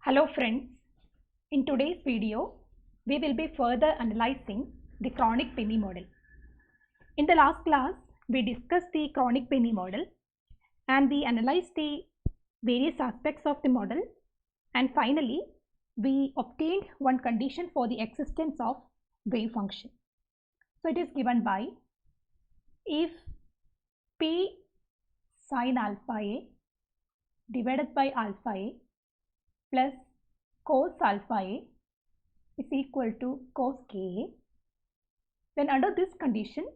Hello friends, in today's video, we will be further analyzing the chronic penny model. In the last class, we discussed the chronic penny model and we analyzed the various aspects of the model, and finally, we obtained one condition for the existence of wave function. So it is given by if P sin alpha A divided by alpha A plus cos alpha A is equal to cos Ka, then under this condition,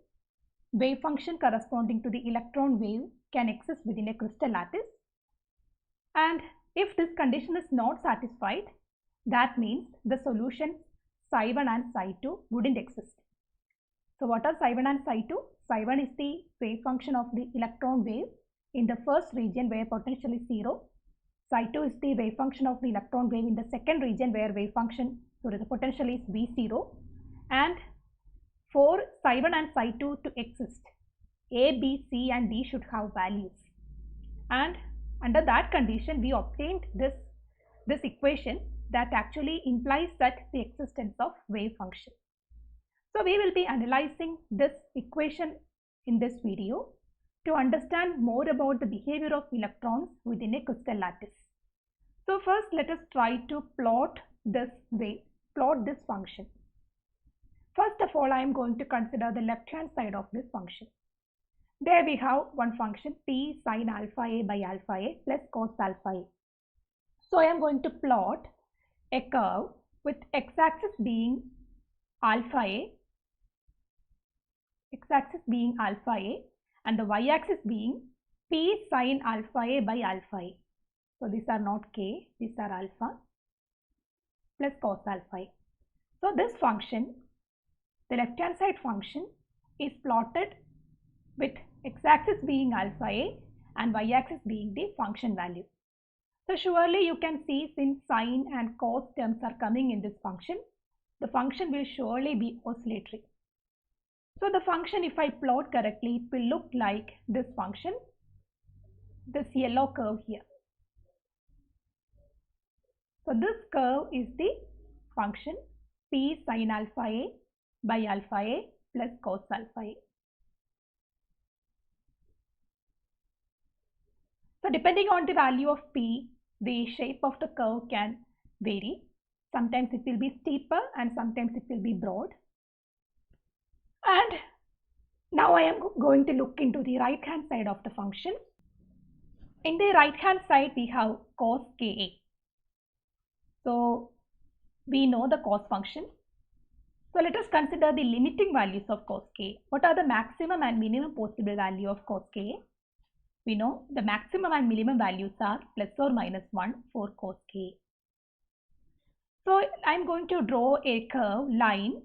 wave function corresponding to the electron wave can exist within a crystal lattice, and if this condition is not satisfied, that means the solutions psi 1 and psi 2 wouldn't exist. So what are psi 1 and psi 2? Psi 1 is the wave function of the electron wave in the first region where potential is 0. Psi 2 is the wave function of the electron wave in the second region where the potential is V0. And for psi 1 and psi 2 to exist, A, B, C and D should have values. And under that condition, we obtained this equation that actually implies that the existence of wave function. So we will be analyzing this equation in this video to understand more about the behavior of electrons within a crystal lattice. So first let us try to plot this function. First of all, I am going to consider the left hand side of this function. There we have one function P sin alpha A by alpha A plus cos alpha A. So I am going to plot a curve with x-axis being alpha A, and the y-axis being P sin alpha A by alpha A. So these are not K, these are alpha plus cos alpha A. So this function, the left hand side function, is plotted with x-axis being alpha A and y-axis being the function value. So surely you can see, since sine and cos terms are coming in this function, the function will surely be oscillatory. So the function, if I plot correctly, it will look like this function, this yellow curve here. So this curve is the function P sin alpha A by alpha A plus cos alpha A. So depending on the value of P, the shape of the curve can vary. Sometimes it will be steeper and sometimes it will be broad. And now I am going to look into the right hand side of the function. In the right hand side we have cos Ka. So we know the cos function. So let us consider the limiting values of cos Ka. What are the maximum and minimum possible value of cos Ka? We know the maximum and minimum values are plus or minus 1 for cos Ka. So I am going to draw a curve line,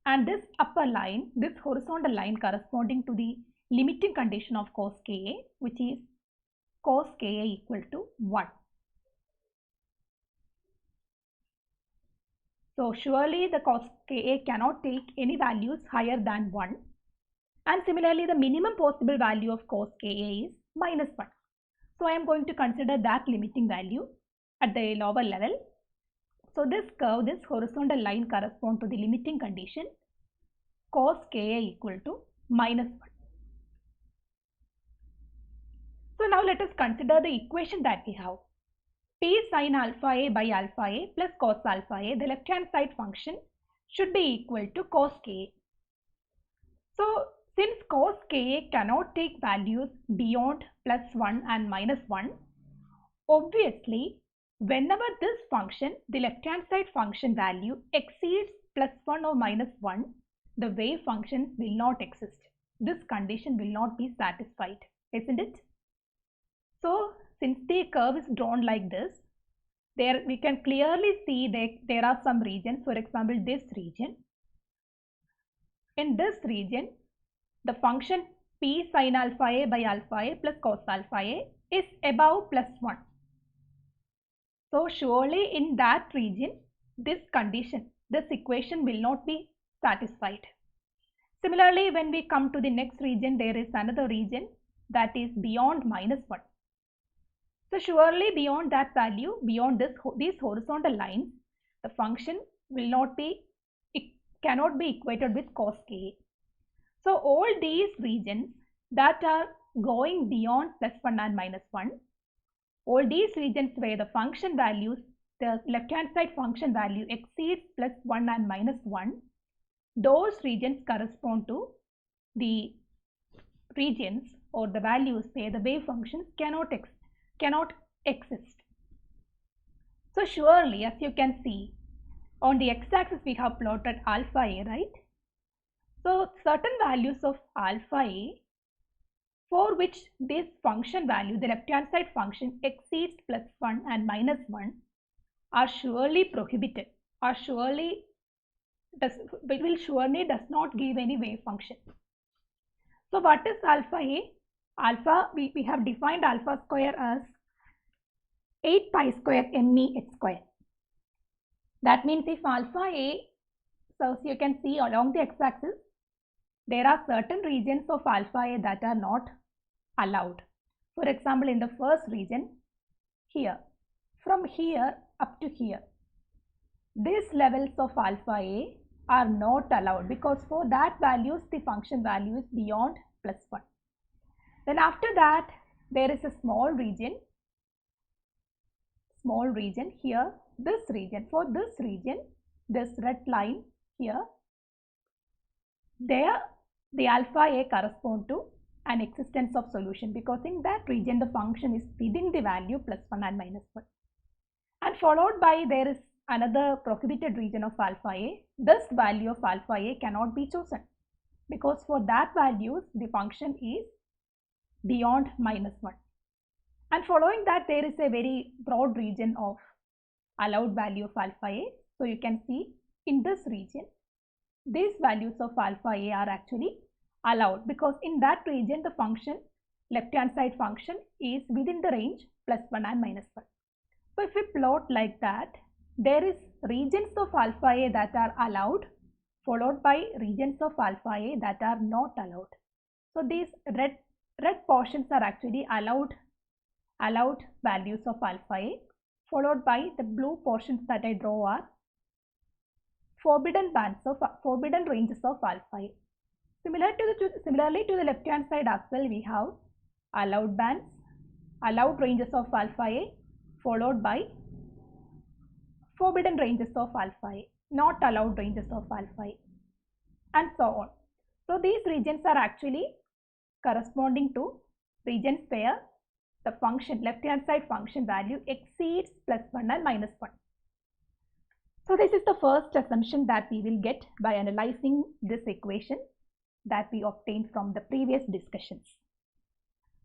and this upper line, this horizontal line corresponding to the limiting condition of cos Ka, which is cos Ka equal to 1. So surely the cos Ka cannot take any values higher than 1. And similarly, the minimum possible value of cos Ka is minus 1. So I am going to consider that limiting value at the lower level. So this curve, this horizontal line corresponds to the limiting condition cos Ka equal to minus 1. So now let us consider the equation that we have. P sin alpha A by alpha A plus cos alpha A, the left hand side function, should be equal to cos Ka. So since cos Ka cannot take values beyond plus 1 and minus 1, obviously whenever this function, the left hand side function value, exceeds plus 1 or minus 1, the wave functions will not exist. This condition will not be satisfied, isn't it? So since the curve is drawn like this, there we can clearly see that there are some regions, for example this region. In this region, the function P sin alpha A by alpha A plus cos alpha A is above plus 1. So surely in that region, this condition, this equation will not be satisfied. Similarly, when we come to the next region, there is another region that is beyond minus 1. So surely beyond that value, beyond these horizontal lines, the function will not be, it cannot be equated with cos ka. So all these regions that are going beyond +1 and -1, all these regions where the function values, the left hand side function value exceeds +1 and -1, those regions correspond to the regions or the values where the wave functions cannot exist. So surely, as you can see, on the x-axis we have plotted alpha a, right? So certain values of alpha a for which this function value, the left hand side function, exceeds +1 and -1 are surely prohibited, are surely does not give any wave function. So what is alpha a? Alpha, we have defined alpha square as 8 pi square me h square. That means if alpha a, so as you can see along the x-axis, there are certain regions of alpha a that are not allowed. For example, in the first region, here, from here up to here, these levels of alpha a are not allowed because for that values, the function value is beyond +1. Then after that, there is a small region here, this region. For this region, this red line here, there the alpha a correspond to an existence of solution because in that region the function is within the value +1 and -1. And followed by there is another prohibited region of alpha a. This value of alpha a cannot be chosen because for that values the function is beyond -1. And following that there is a very broad region of allowed value of alpha a. So you can see in this region these values of alpha a are actually allowed because in that region the function, left hand side function, is within the range +1 and -1. So if we plot like that, there is regions of alpha a that are allowed followed by regions of alpha a that are not allowed. So these red portions are actually allowed values of alpha a, followed by the blue portions that I draw are forbidden ranges of alpha a. Similarly to the left hand side as well, we have allowed bands, allowed ranges of alpha a, followed by forbidden ranges of alpha a, not allowed ranges of alpha a, and so on. So these regions are actually corresponding to regions where the function, left hand side function value exceeds +1 and -1. So this is the first assumption that we will get by analyzing this equation that we obtained from the previous discussions.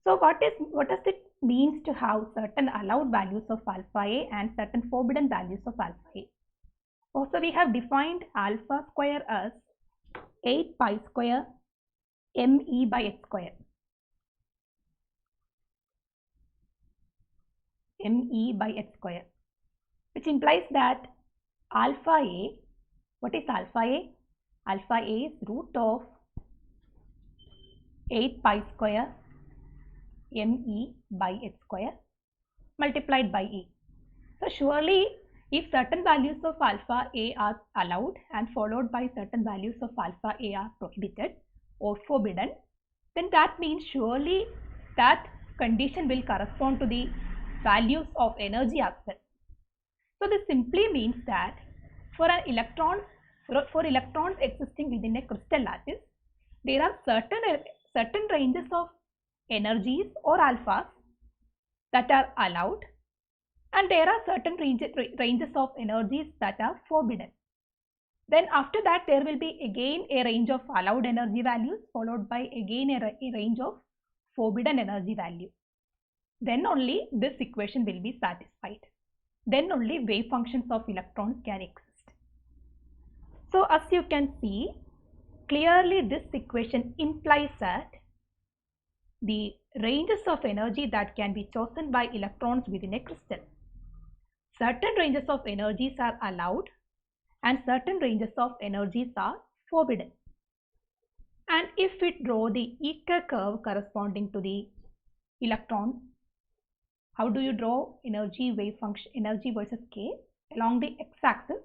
So what does it means to have certain allowed values of alpha a and certain forbidden values of alpha a? Also we have defined alpha square as 8 pi square me by h square. Me by h square, which implies that alpha a, what is alpha a? Alpha a is root of 8 pi square me by h square multiplied by e. So surely if certain values of alpha a are allowed and followed by certain values of alpha a are prohibited or forbidden, then that means surely that condition will correspond to the values of energy as well. So this simply means that for electrons existing within a crystal lattice, there are certain ranges of energies or alphas that are allowed, and there are certain ranges of energies that are forbidden. Then after that there will be again a range of allowed energy values followed by again a range of forbidden energy value. Then only this equation will be satisfied. Then only wave functions of electrons can exist. So as you can see, clearly this equation implies that the ranges of energy that can be chosen by electrons within a crystal, certain ranges of energies are allowed and certain ranges of energies are forbidden. And if we draw the Ecker curve corresponding to the electrons, How do you draw energy wave function, energy versus k? Along the x-axis,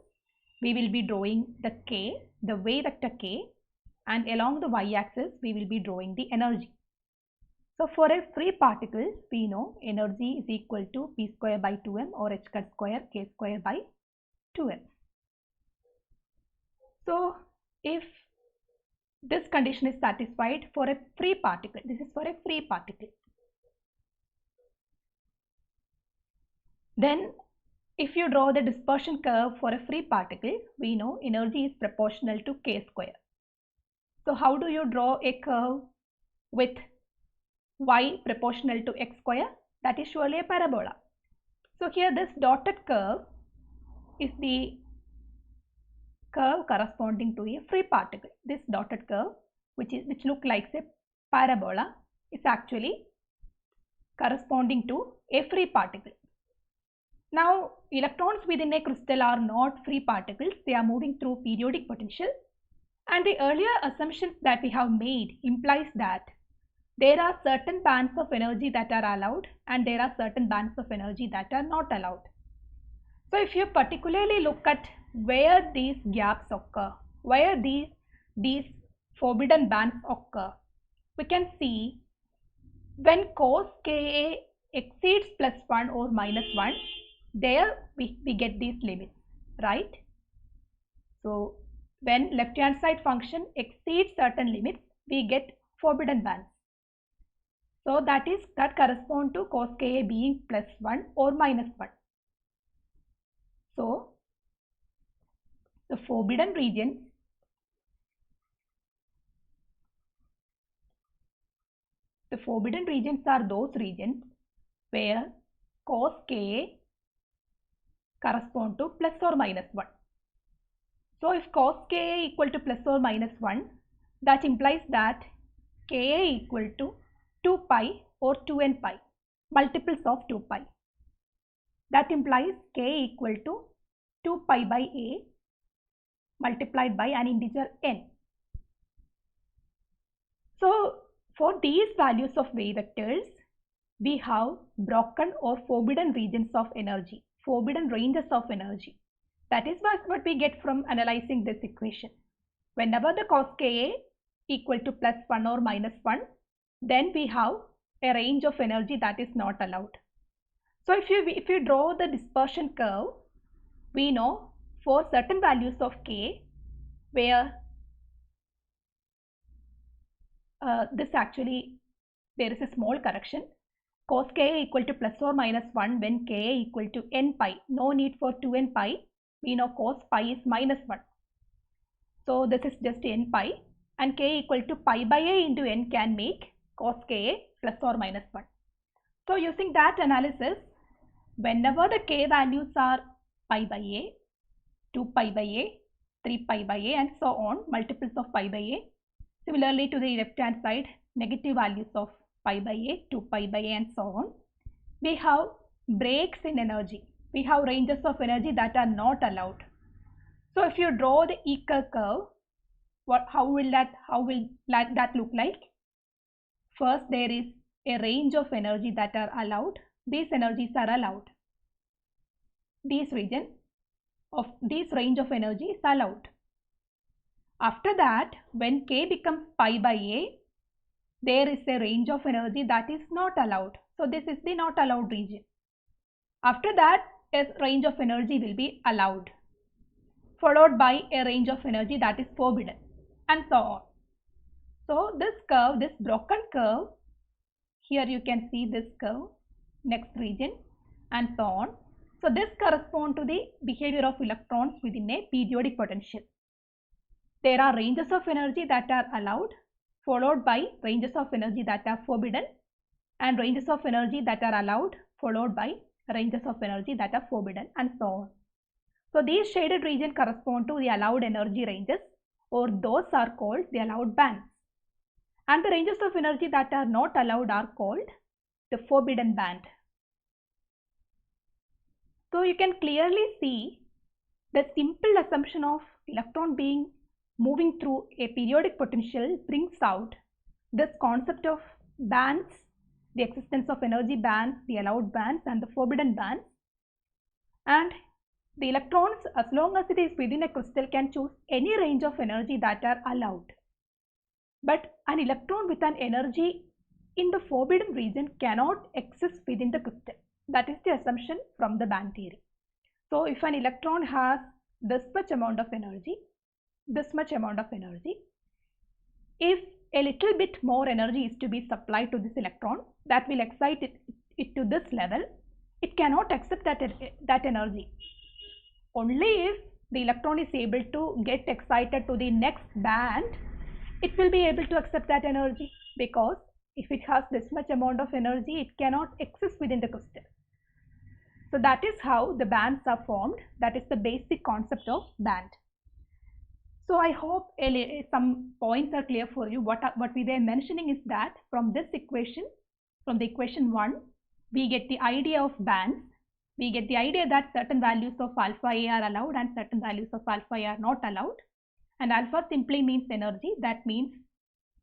we will be drawing the k, the wave vector k, and along the y-axis, we will be drawing the energy. So for a free particle, we know energy is equal to p square by 2m or h cut square k square by 2m. So if this condition is satisfied for a free particle, this is for a free particle, then if you draw the dispersion curve for a free particle, we know energy is proportional to k square. So how do you draw a curve with y proportional to x square? That is surely a parabola. So here this dotted curve is the curve corresponding to a free particle. This dotted curve, which look like a parabola, is actually corresponding to a free particle. Now, electrons within a crystal are not free particles. They are moving through periodic potential. And the earlier assumptions that we have made implies that there are certain bands of energy that are allowed and there are certain bands of energy that are not allowed. So if you particularly look at where these gaps occur, where these forbidden bands occur, we can see when cos Ka exceeds +1 or -1, there we get these limits, right? So when left hand side function exceeds certain limits, we get forbidden bands. So that corresponds to cos Ka being +1 or -1. So the forbidden regions are those regions where cos Ka correspond to +or -1. So if cos Ka equal to +or -1, that implies that Ka equal to 2 pi or 2n pi, multiples of 2 pi. That implies K equal to 2 pi by A multiplied by an integer n. So for these values of wave vectors, we have broken or forbidden regions of energy, forbidden ranges of energy. That is what we get from analyzing this equation. Whenever the cos Ka equal to +1 or -1, then we have a range of energy that is not allowed. So if you draw the dispersion curve, we know for certain values of K, where this actually, there is a small correction. Cos Ka equal to +or -1 when Ka equal to n pi. No need for 2n pi. We know cos pi is -1. So this is just n pi, and K equal to pi by A into n can make cos Ka +or -1. So using that analysis, whenever the K values are pi by A, 2 pi by A, 3 pi by A, and so on, multiples of pi by A. Similarly to the left hand side, negative values of pi by A, 2 pi by A, and so on. We have breaks in energy. We have ranges of energy that are not allowed. So if you draw the Ecker curve, how will that look like? First, there is a range of energy that are allowed. These energies are allowed. This range of energy is allowed. After that, when K becomes pi by A, there is a range of energy that is not allowed. So this is the not allowed region. After that, a range of energy will be allowed, followed by a range of energy that is forbidden, and so on. So this curve, this broken curve, here you can see this curve, next region, and so on. So this corresponds to the behavior of electrons within a periodic potential. There are ranges of energy that are allowed, followed by ranges of energy that are forbidden, and ranges of energy that are allowed, followed by ranges of energy that are forbidden, and so on. So these shaded regions correspond to the allowed energy ranges, or those are called the allowed bands. And the ranges of energy that are not allowed are called the forbidden band. So you can clearly see the simple assumption of electron being moving through a periodic potential brings out this concept of bands the existence of energy bands, the allowed bands and the forbidden bands. And the electrons, as long as it is within a crystal, can choose any range of energy that are allowed. But an electron with an energy in the forbidden region cannot exist within the crystal. That is the assumption from the band theory. So if an electron has this much amount of energy, if a little bit more energy is to be supplied to this electron, that will excite it to this level, it cannot accept that energy. Only if the electron is able to get excited to the next band, it will be able to accept that energy, because if it has this much amount of energy, it cannot exist within the crystal. So that is how the bands are formed. That is the basic concept of band. So I hope some points are clear for you. What we were mentioning is that from this equation, from the equation 1, we get the idea of bands. We get the idea that certain values of alpha A are allowed and certain values of alpha A are not allowed. And alpha simply means energy. That means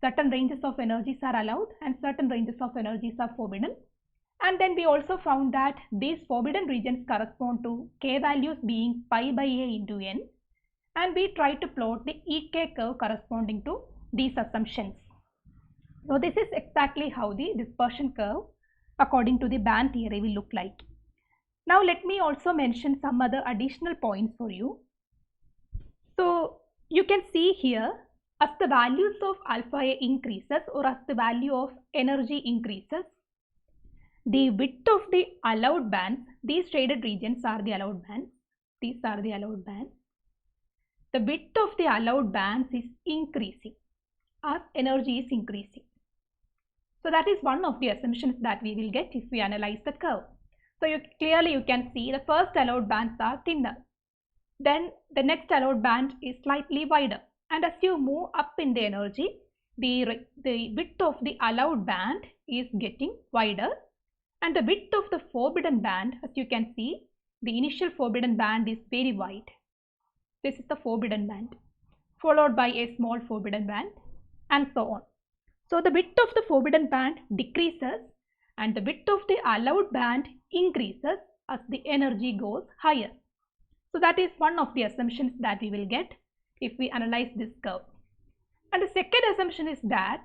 certain ranges of energies are allowed and certain ranges of energies are forbidden. And then we also found that these forbidden regions correspond to k values being pi by a into n. And we try to plot the EK curve corresponding to these assumptions. So this is exactly how the dispersion curve according to the band theory will look like. Now let me also mention some other additional points for you. So you can see here, as the values of alpha A increases, or as the value of energy increases, the width of the allowed bands, these shaded regions are the allowed bands, these are the allowed bands. The width of the allowed bands is increasing as energy is increasing. So that is one of the assumptions that we will get if we analyze the curve. So clearly you can see the first allowed bands are thinner. Then the next allowed band is slightly wider. And as you move up in the energy, the width of the allowed band is getting wider. And the width of the forbidden band, as you can see, the initial forbidden band is very wide. This is the forbidden band, followed by a small forbidden band, and so on. So the width of the forbidden band decreases and the width of the allowed band increases as the energy goes higher. So that is one of the assumptions that we will get if we analyze this curve. And the second assumption is that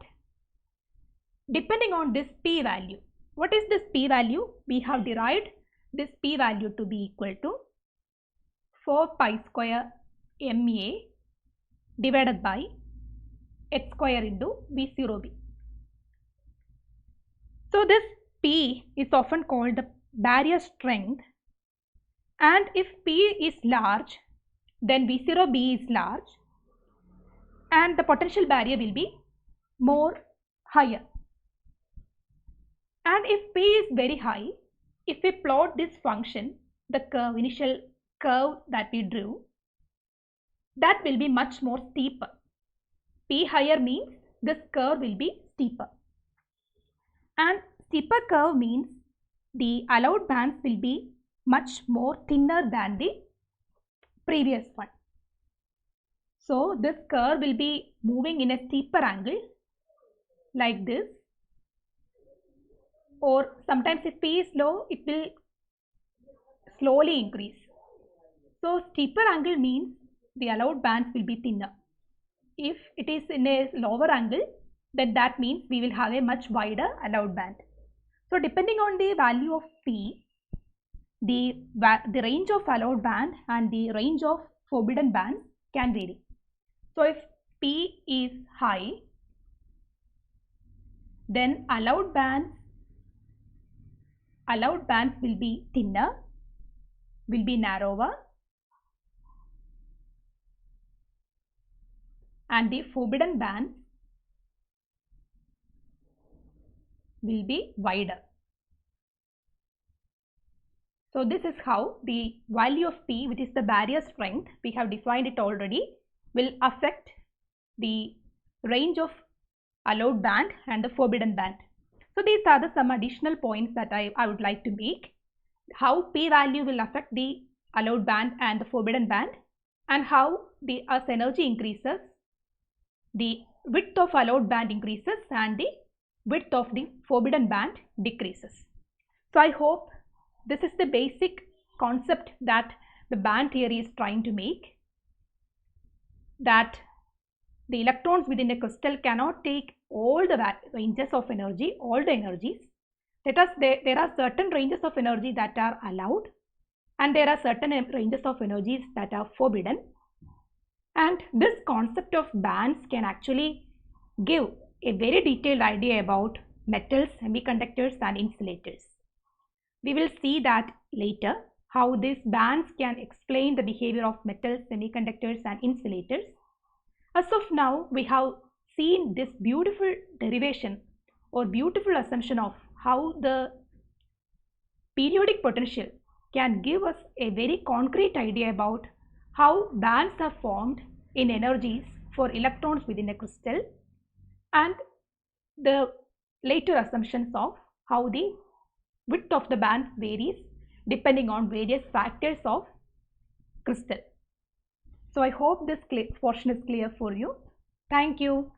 depending on this p value, what is this p value? We have derived this p value to be equal to 4 pi square ma divided by h square into V0b. So this P is often called the barrier strength, and if P is large, then V0b is large and the potential barrier will be more higher. And if P is very high, if we plot this function, the curve, initial curve that we drew, that will be much more steeper. P higher means this curve will be steeper. And steeper curve means the allowed bands will be much more thinner than the previous one. So this curve will be moving in a steeper angle like this, or sometimes if P is low, it will slowly increase. So steeper angle means the allowed bands will be thinner. If it is in a lower angle, then that means we will have a much wider allowed band. So depending on the value of P, the range of allowed band and the range of forbidden bands can vary. So if P is high, then allowed bands will be thinner, will be narrower, and the forbidden bands will be wider. So this is how the value of P, which is the barrier strength, we have defined it already, will affect the range of allowed band and the forbidden band. So these are some additional points that I would like to make. How P value will affect the allowed band and the forbidden band, and how as energy increases, the width of allowed band increases and the width of the forbidden band decreases. So I hope this is the basic concept that the band theory is trying to make, that the electrons within a crystal cannot take all the ranges of energy, all the energies. Let us, there are certain ranges of energy that are allowed, and there are certain ranges of energies that are forbidden. And this concept of bands can actually give a very detailed idea about metals, semiconductors and insulators. We will see that later, how these bands can explain the behavior of metals, semiconductors and insulators. As of now, we have seen this beautiful derivation or beautiful assumption of how the periodic potential can give us a very concrete idea about how bands are formed in energies for electrons within a crystal, and the later assumptions of how the width of the band varies depending on various factors of crystal. So I hope this portion is clear for you. Thank you.